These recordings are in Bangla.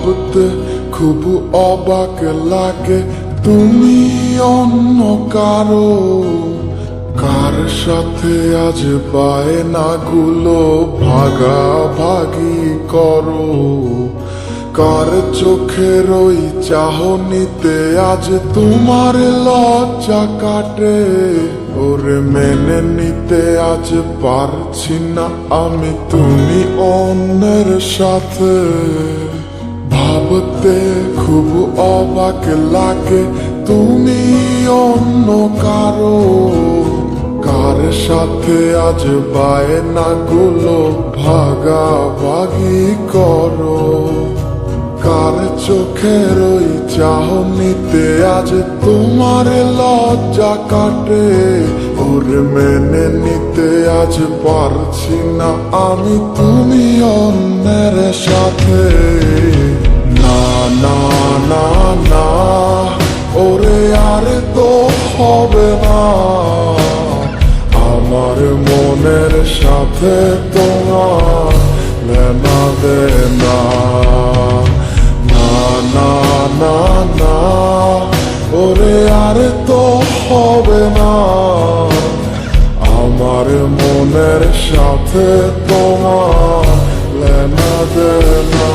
ভাবতে খুব অবাক লাগে তুমি অন্য কারো, কার সাথে আজ বায়নাগুলো ভাগাভাগি করো, কার চোখের ওই চাহনিতে আজ তোমার লজ্জা কাটে। ওরে মেনে নিতে আজ পারছি না আমি তুমি অন্যের সাথে, ভাবতে খুব অবাক লাগে তুমি অন্য কারো, কার সাথে আজ বায়নাগুলো ভাগাভাগি করো, কার চোখের ওই চাহনিতে আজ তোমার লজ্জা কাটে। ওরে মেনে নিতে আজ পারছি না আমি তুমি অন্যের সাথে। না না না না ওরে আর তো হবে না, আমার মনের সাথে তোমার লেনা দেনা। না না না না ওরে আর তো হবে না, আমার মনের সাথে তোমার লেনা দেনা।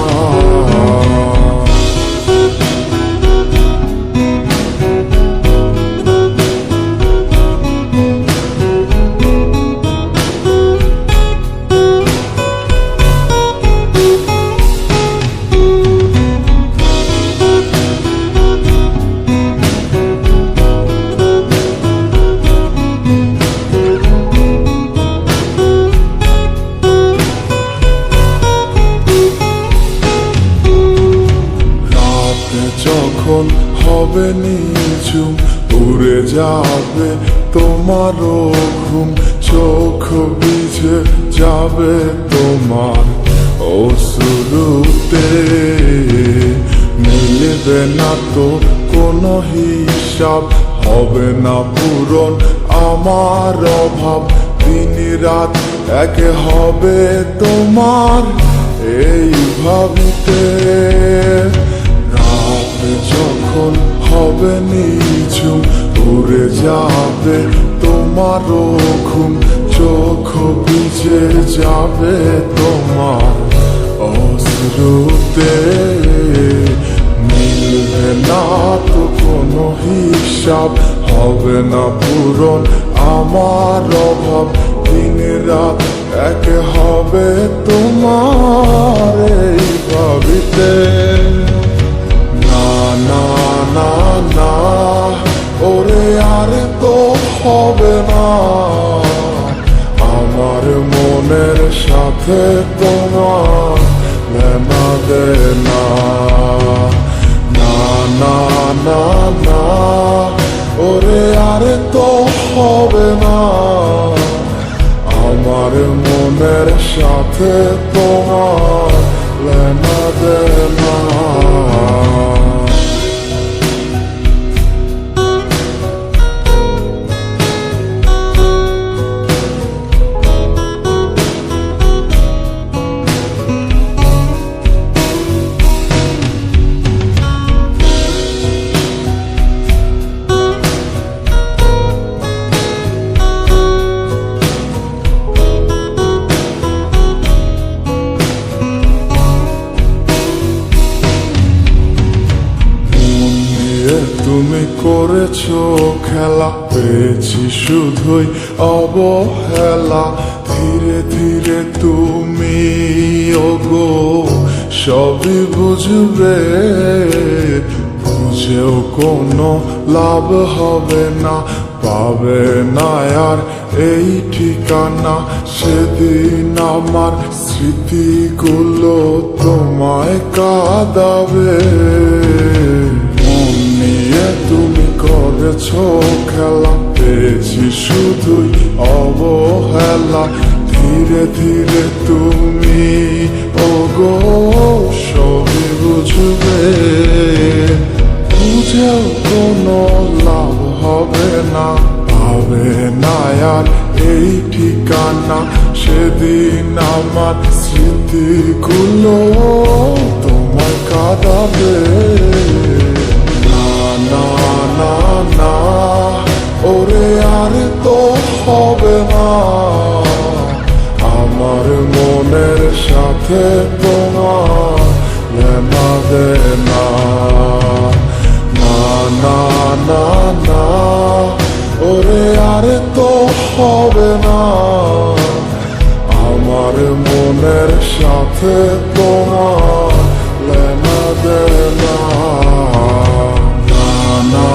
যখন হবে নিঝুম উড়ে যাবে তোমারও ঘুম, চোখ ভিজে যাবে তোমার অশ্রুতে, মিলবে না তো কোনো হিসাব, হবে না পূরণ আমার অভাব, দিন রাত এক হবে তোমার এই ভাবিতে। যখন হবে নিঝুম উড়ে যাবে তোমারও ঘুম, চোখ ভিজে যাবে তোমার অশ্রুতে, মিলবে না তো কোনো হিসাব, হবে না পূরণ আমার অভাব, দিন রাত এক হবে তোমার এই ভাবিতে। না না না ওরে আর তো হবে না, আমার মনের সাথে তোমার লেনা দেনা। না না না না ওরে আর তো হবে না, আমার মনের সাথে তোমার লেনা দেনা। তুমি করেছো খেলা, পেয়েছি শুধুই অবহেলা, ধীরে ধীরে তুমি ওগো সবই বুঝবে, বুঝেও কোনো লাভ হবে না, পাবে না আর এই ঠিকানা। সেদিন আমার স্মৃতিগুলো তোমায় কাঁদাবে, তুমি করেছো খেলা, পেয়েছি শুধুই অবহেলা, ধীরে ধীরে তুমি ওগো সবই বুঝবে, বুঝেও কোনো লাভ হবে না, পাবে না আর এই ঠিকানা। সেদিন আমার স্মৃতিগুলো তোমায় কাঁদা দে না না না না ওরে আর তো হবে না আমার মনের সাথে তোমার লেনা দে না না না না না ওরে আর তো হবে না আমার মনের সাথে তোমার লেনা দে না না না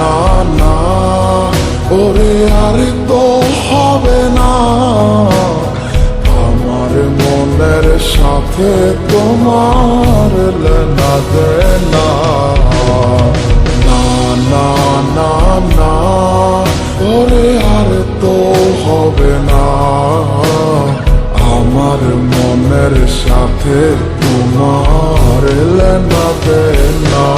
না না ওরে আর তো হবে না আমার মনের সাথে তোমার লেনা দে না না না না না ওরে আর তো হবে না আমার মনের সাথে তোমার লেনা দে না